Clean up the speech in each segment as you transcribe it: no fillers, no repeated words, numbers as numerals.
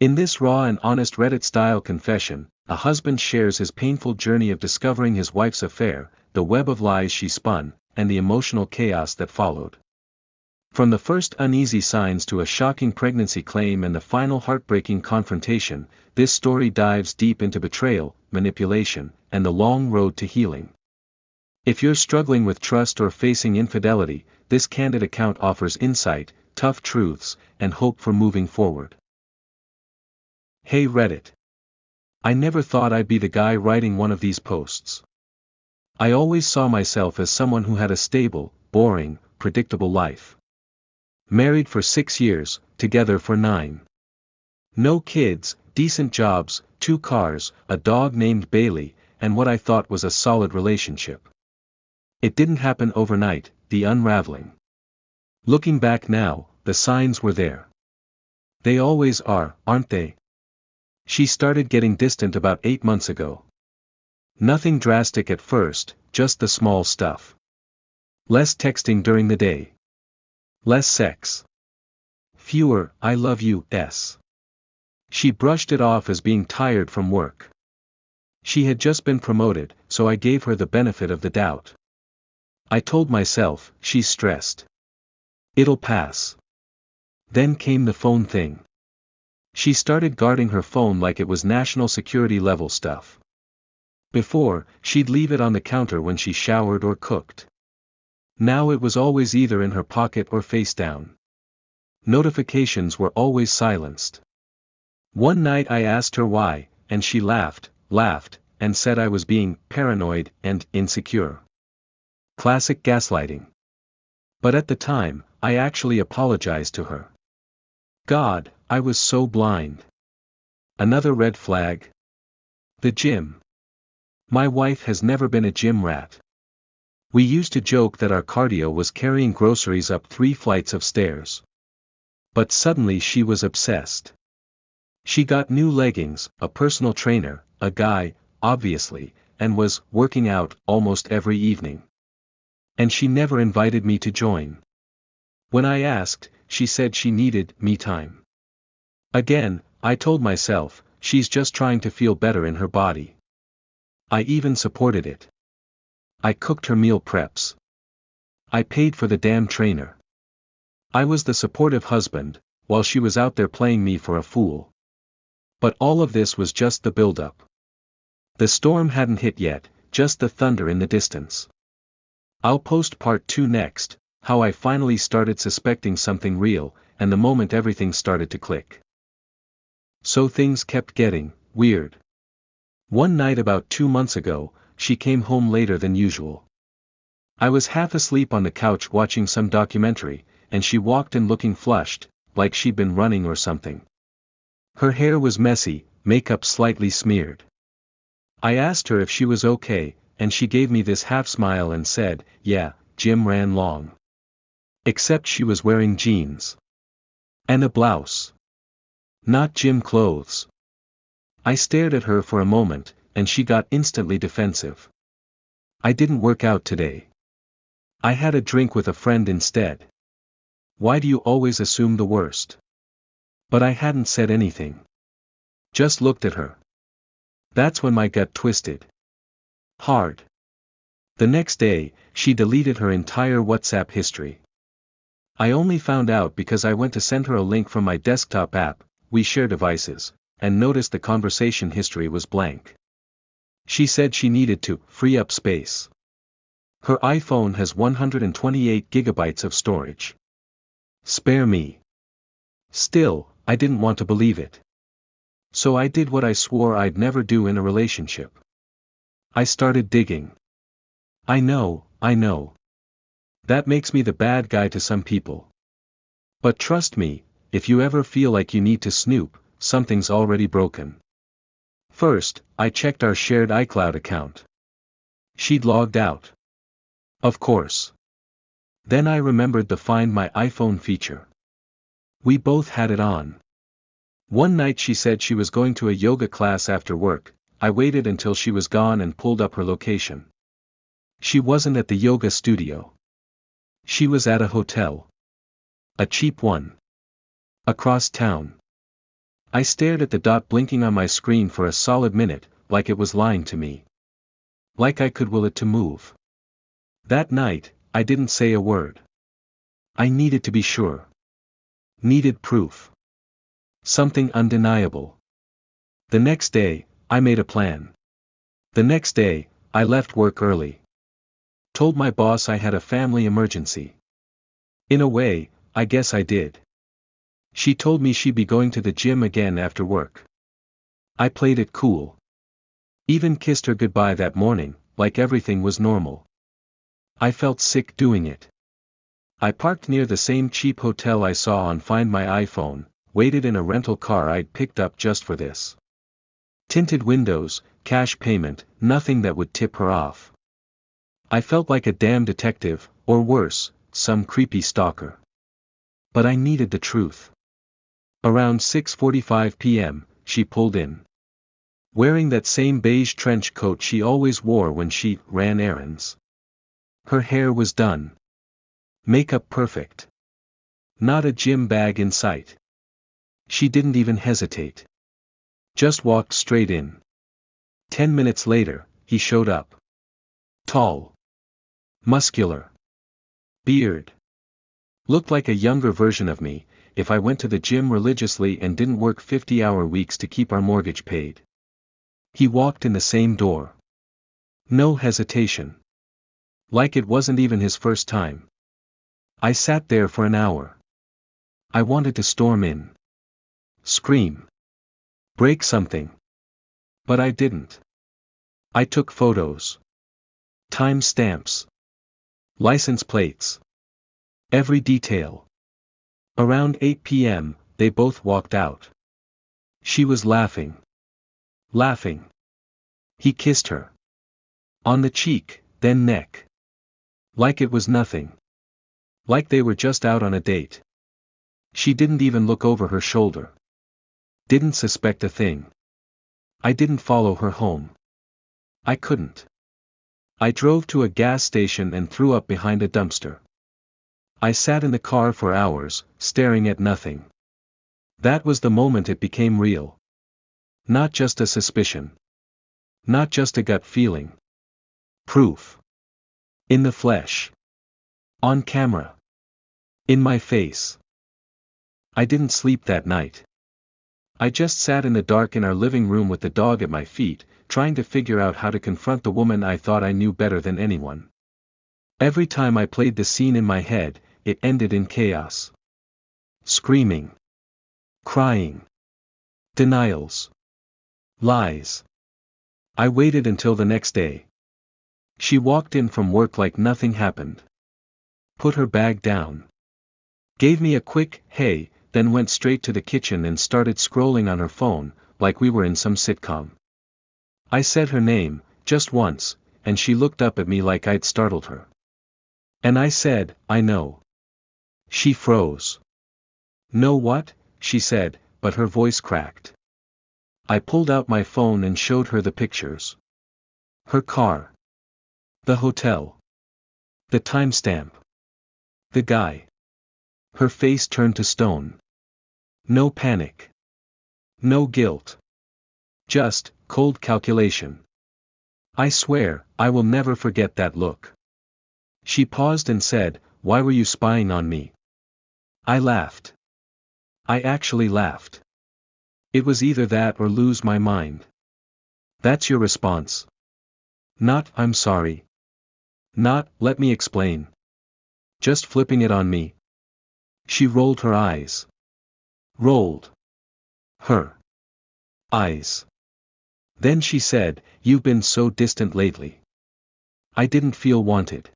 In this raw and honest Reddit-style confession, a husband shares his painful journey of discovering his wife's affair, the web of lies she spun, and the emotional chaos that followed. From the first uneasy signs to a shocking pregnancy claim and the final heartbreaking confrontation, this story dives deep into betrayal, manipulation, and the long road to healing. If you're struggling with trust or facing infidelity, this candid account offers insight, tough truths, and hope for moving forward. Hey Reddit! I never thought I'd be the guy writing one of these posts. I always saw myself as someone who had a stable, boring, predictable life. Married for 6 years, together for 9. No kids, decent jobs, 2 cars, a dog named Bailey, and what I thought was a solid relationship. It didn't happen overnight, the unraveling. Looking back now, the signs were there. They always are, aren't they? She started getting distant about 8 months ago. Nothing drastic at first, just the small stuff. Less texting during the day. Less sex. Fewer "I love you"s. She brushed it off as being tired from work. She had just been promoted, so I gave her the benefit of the doubt. I told myself, she's stressed. It'll pass. Then came the phone thing. She started guarding her phone like it was national security level stuff. Before, she'd leave it on the counter when she showered or cooked. Now it was always either in her pocket or face down. Notifications were always silenced. One night I asked her why, and she laughed, and said I was being paranoid and insecure. Classic gaslighting. But at the time, I actually apologized to her. God, I was so blind. Another red flag. The gym. My wife has never been a gym rat. We used to joke that our cardio was carrying groceries up 3 flights of stairs. But suddenly she was obsessed. She got new leggings, a personal trainer, a guy, obviously, and was working out almost every evening. And she never invited me to join. When I asked, she said she needed me time. Again, I told myself, she's just trying to feel better in her body. I even supported it. I cooked her meal preps. I paid for the damn trainer. I was the supportive husband, while she was out there playing me for a fool. But all of this was just the build-up. The storm hadn't hit yet, just the thunder in the distance. I'll post part 2 next, how I finally started suspecting something real, and the moment everything started to click. So things kept getting weird. One night about 2 months ago, she came home later than usual. I was half asleep on the couch watching some documentary, and she walked in looking flushed, like she'd been running or something. Her hair was messy, makeup slightly smeared. I asked her if she was okay, and she gave me this half smile and said, "Yeah, gym ran long." Except she was wearing jeans. And a blouse. Not gym clothes. I stared at her for a moment, and she got instantly defensive. I didn't work out today. I had a drink with a friend instead. Why do you always assume the worst? But I hadn't said anything. Just looked at her. That's when my gut twisted. Hard. The next day, she deleted her entire WhatsApp history. I only found out because I went to send her a link from my desktop app, we share devices, and noticed the conversation history was blank. She said she needed to free up space. Her iPhone has 128 gigabytes of storage. Spare me. Still, I didn't want to believe it. So I did what I swore I'd never do in a relationship. I started digging. I know. That makes me the bad guy to some people. But trust me, if you ever feel like you need to snoop, something's already broken. First, I checked our shared iCloud account. She'd logged out. Of course. Then I remembered the Find My iPhone feature. We both had it on. One night she said she was going to a yoga class after work. I waited until she was gone and pulled up her location. She wasn't at the yoga studio. She was at a hotel. A cheap one. Across town. I stared at the dot blinking on my screen for a solid minute, like it was lying to me. Like I could will it to move. That night, I didn't say a word. I needed to be sure. Needed proof. Something undeniable. The next day, I made a plan. The next day, I left work early. Told my boss I had a family emergency. In a way, I guess I did. She told me she'd be going to the gym again after work. I played it cool. Even kissed her goodbye that morning, like everything was normal. I felt sick doing it. I parked near the same cheap hotel I saw on Find My iPhone, waited in a rental car I'd picked up just for this. Tinted windows, cash payment, nothing that would tip her off. I felt like a damn detective, or worse, some creepy stalker. But I needed the truth. Around 6:45 p.m., she pulled in. Wearing that same beige trench coat she always wore when she ran errands. Her hair was done. Makeup perfect. Not a gym bag in sight. She didn't even hesitate. Just walked straight in. 10 minutes later, he showed up. Tall. Muscular. Beard. Looked like a younger version of me, if I went to the gym religiously and didn't work 50-hour weeks to keep our mortgage paid. He walked in the same door. No hesitation. Like it wasn't even his first time. I sat there for an hour. I wanted to storm in. Scream. Break something. But I didn't. I took photos. Time stamps. License plates. Every detail. Around 8 p.m., they both walked out. She was laughing. Laughing. He kissed her. On the cheek, then neck. Like it was nothing. Like they were just out on a date. She didn't even look over her shoulder. Didn't suspect a thing. I didn't follow her home. I couldn't. I drove to a gas station and threw up behind a dumpster. I sat in the car for hours, staring at nothing. That was the moment it became real. Not just a suspicion. Not just a gut feeling. Proof. In the flesh. On camera. In my face. I didn't sleep that night. I just sat in the dark in our living room with the dog at my feet, trying to figure out how to confront the woman I thought I knew better than anyone. Every time I played the scene in my head, it ended in chaos. Screaming. Crying. Denials. Lies. I waited until the next day. She walked in from work like nothing happened. Put her bag down. Gave me a quick, hey, then went straight to the kitchen and started scrolling on her phone, like we were in some sitcom. I said her name, just once, and she looked up at me like I'd startled her. And I said, I know. She froze. Know what? She said, but her voice cracked. I pulled out my phone and showed her the pictures. Her car. The hotel. The timestamp. The guy. Her face turned to stone. No panic. No guilt. Just cold calculation. I swear, I will never forget that look. She paused and said, "Why were you spying on me?" I laughed. I actually laughed. It was either that or lose my mind. That's your response. Not, "I'm sorry." Not, "Let me explain." Just flipping it on me. She rolled her eyes. Rolled. Her eyes. Then she said, "You've been so distant lately. I didn't feel wanted.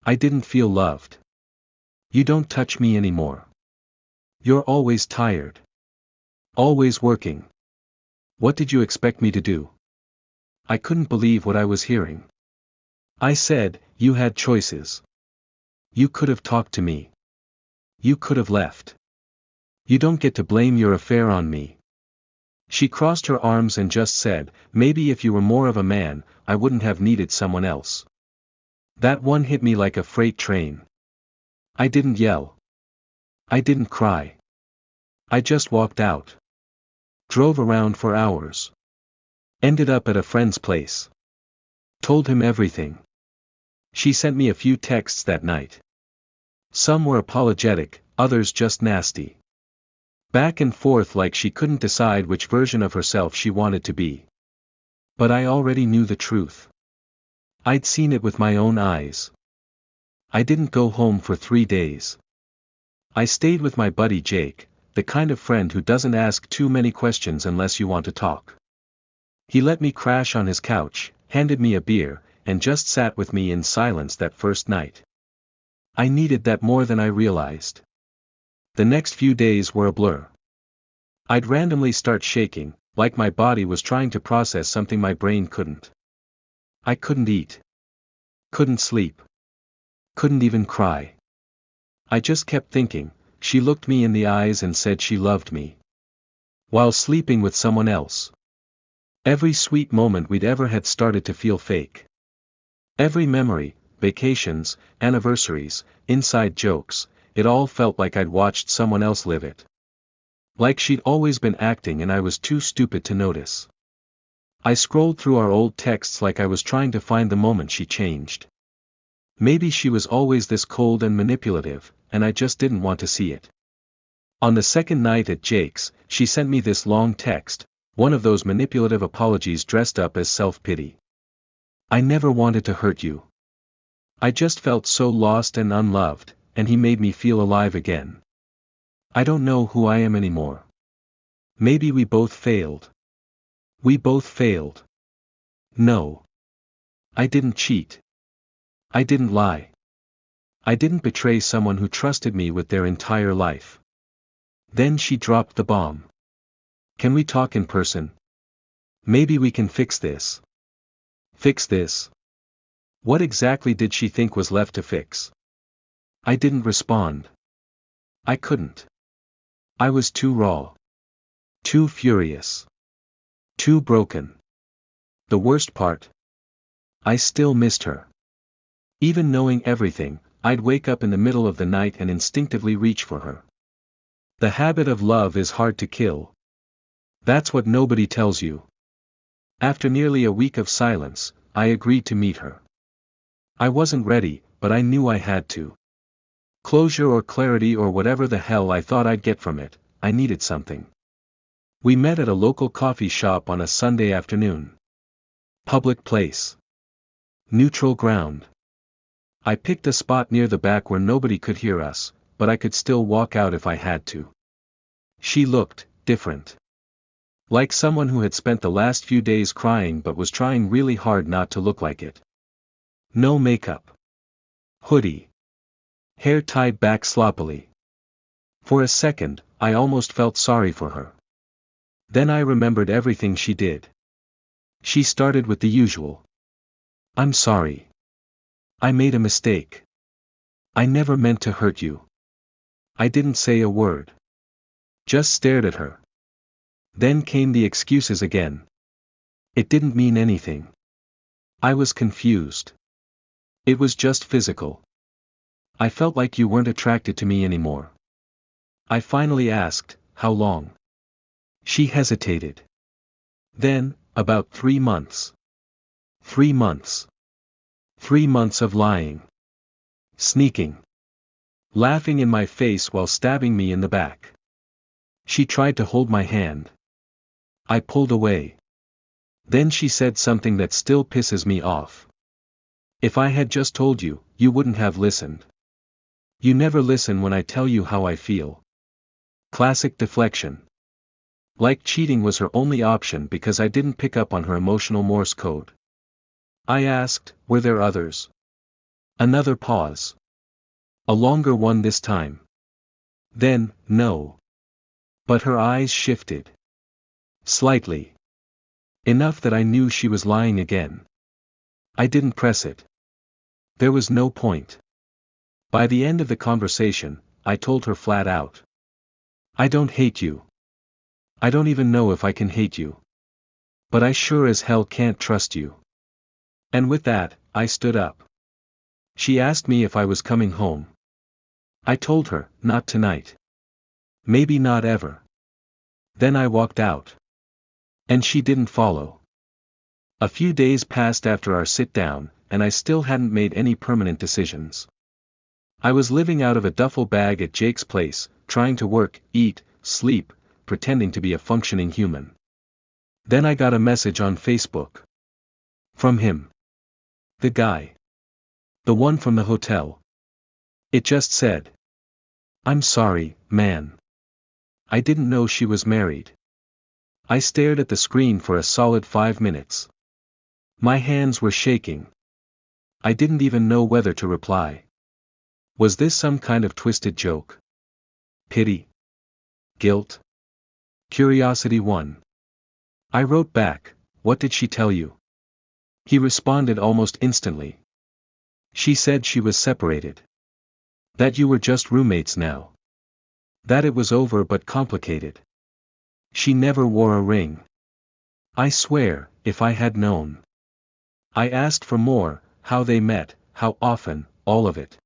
I didn't feel loved. You don't touch me anymore. You're always tired. Always working. What did you expect me to do?" I couldn't believe what I was hearing. I said, "You had choices. You could have talked to me. You could have left. You don't get to blame your affair on me." She crossed her arms and just said, "Maybe if you were more of a man, I wouldn't have needed someone else." That one hit me like a freight train. I didn't yell. I didn't cry. I just walked out. Drove around for hours. Ended up at a friend's place. Told him everything. She sent me a few texts that night. Some were apologetic, others just nasty. Back and forth like she couldn't decide which version of herself she wanted to be. But I already knew the truth. I'd seen it with my own eyes. I didn't go home for 3 days. I stayed with my buddy Jake, the kind of friend who doesn't ask too many questions unless you want to talk. He let me crash on his couch, handed me a beer, and just sat with me in silence that first night. I needed that more than I realized. The next few days were a blur. I'd randomly start shaking, like my body was trying to process something my brain couldn't. I couldn't eat. Couldn't sleep. Couldn't even cry. I just kept thinking, she looked me in the eyes and said she loved me. While sleeping with someone else. Every sweet moment we'd ever had started to feel fake. Every memory, vacations, anniversaries, inside jokes, it all felt like I'd watched someone else live it. Like she'd always been acting and I was too stupid to notice. I scrolled through our old texts like I was trying to find the moment she changed. Maybe she was always this cold and manipulative, and I just didn't want to see it. On the second night at Jake's, she sent me this long text, one of those manipulative apologies dressed up as self-pity. I never wanted to hurt you. I just felt so lost and unloved, and he made me feel alive again. I don't know who I am anymore. Maybe we both failed. We both failed. No. I didn't cheat. I didn't lie. I didn't betray someone who trusted me with their entire life. Then she dropped the bomb. Can we talk in person? Maybe we can fix this. Fix this? What exactly did she think was left to fix? I didn't respond. I couldn't. I was too raw. Too furious. Too broken. The worst part? I still missed her. Even knowing everything, I'd wake up in the middle of the night and instinctively reach for her. The habit of love is hard to kill. That's what nobody tells you. After nearly a week of silence, I agreed to meet her. I wasn't ready, but I knew I had to. Closure or clarity or whatever the hell I thought I'd get from it, I needed something. We met at a local coffee shop on a Sunday afternoon. Public place. Neutral ground. I picked a spot near the back where nobody could hear us, but I could still walk out if I had to. She looked different. Like someone who had spent the last few days crying but was trying really hard not to look like it. No makeup. Hoodie. Hair tied back sloppily. For a second, I almost felt sorry for her. Then I remembered everything she did. She started with the usual. I'm sorry. I made a mistake. I never meant to hurt you. I didn't say a word. Just stared at her. Then came the excuses again. It didn't mean anything. I was confused. It was just physical. I felt like you weren't attracted to me anymore. I finally asked, how long? She hesitated. Then, about 3 months. 3 months. 3 months of lying. Sneaking. Laughing in my face while stabbing me in the back. She tried to hold my hand. I pulled away. Then she said something that still pisses me off. If I had just told you, you wouldn't have listened. You never listen when I tell you how I feel. Classic deflection. Like cheating was her only option because I didn't pick up on her emotional Morse code. I asked, were there others? Another pause. A longer one this time. Then, no. But her eyes shifted. Slightly. Enough that I knew she was lying again. I didn't press it. There was no point. By the end of the conversation, I told her flat out. I don't hate you. I don't even know if I can hate you. But I sure as hell can't trust you. And with that, I stood up. She asked me if I was coming home. I told her, not tonight. Maybe not ever. Then I walked out. And she didn't follow. A few days passed after our sit-down, and I still hadn't made any permanent decisions. I was living out of a duffel bag at Jake's place, trying to work, eat, sleep, pretending to be a functioning human. Then I got a message on Facebook. From him. The guy. The one from the hotel. It just said, "I'm sorry, man. I didn't know she was married." I stared at the screen for a solid 5 minutes. My hands were shaking. I didn't even know whether to reply. Was this some kind of twisted joke? Pity? Guilt? Curiosity won. I wrote back, "What did she tell you?" He responded almost instantly. "She said she was separated. That you were just roommates now. That it was over but complicated. She never wore a ring." I swear, if I had known. I asked for more, how they met, how often, all of it.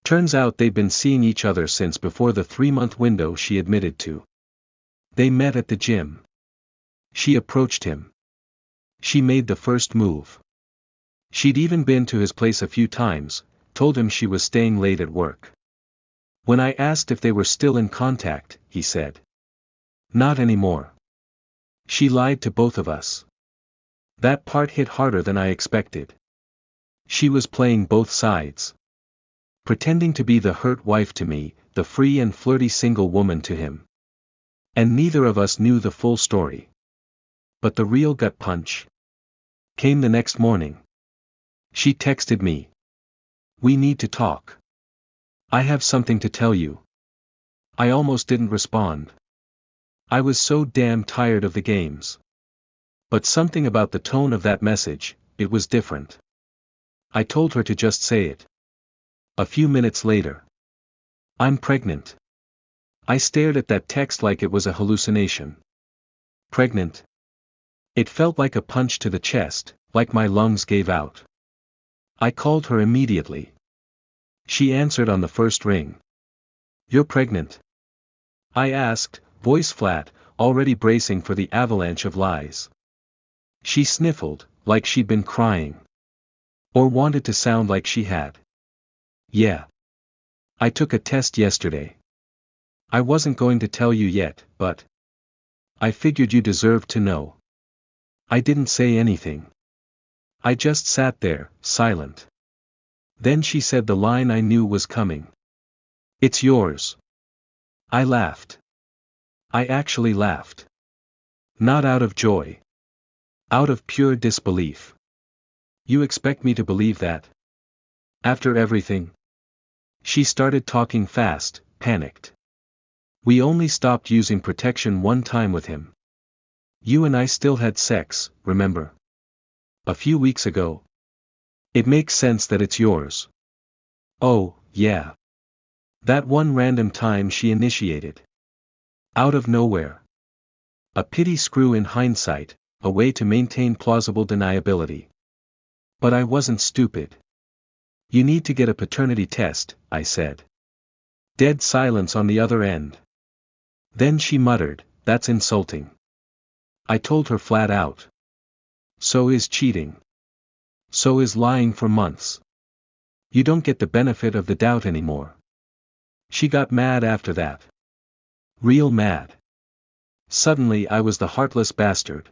Turns out they'd been seeing each other since before the 3-month window she admitted to. They met at the gym. She approached him. She made the first move. She'd even been to his place a few times, told him she was staying late at work. When I asked if they were still in contact, he said, "Not anymore." She lied to both of us. That part hit harder than I expected. She was playing both sides. Pretending to be the hurt wife to me, the free and flirty single woman to him. And neither of us knew the full story. But the real gut punch came the next morning. She texted me. "We need to talk. I have something to tell you." I almost didn't respond. I was so damn tired of the games. But something about the tone of that message, it was different. I told her to just say it. A few minutes later. "I'm pregnant." I stared at that text like it was a hallucination. Pregnant? It felt like a punch to the chest, like my lungs gave out. I called her immediately. She answered on the first ring. "You're pregnant?" I asked, voice flat, already bracing for the avalanche of lies. She sniffled, like she'd been crying. Or wanted to sound like she had. "Yeah. I took a test yesterday. I wasn't going to tell you yet, but I figured you deserved to know." I didn't say anything. I just sat there, silent. Then she said the line I knew was coming. "It's yours." I laughed. I actually laughed. Not out of joy. Out of pure disbelief. "You expect me to believe that? After everything?" She started talking fast, panicked. "We only stopped using protection one time with him. You and I still had sex, remember? A few weeks ago. It makes sense that it's yours." "Oh, yeah. That one random time she initiated. Out of nowhere. A pity screw in hindsight, a way to maintain plausible deniability. But I wasn't stupid." "You need to get a paternity test," I said. Dead silence on the other end. Then she muttered, "That's insulting." I told her flat out. So is cheating. So is lying for months. You don't get the benefit of the doubt anymore. She got mad after that. Real mad. Suddenly I was the heartless bastard.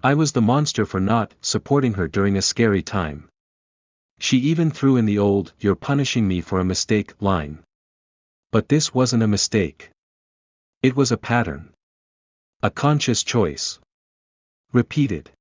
I was the monster for not supporting her during a scary time. She even threw in the old "you're punishing me for a mistake" line. But this wasn't a mistake. It was a pattern. A conscious choice. Repeated.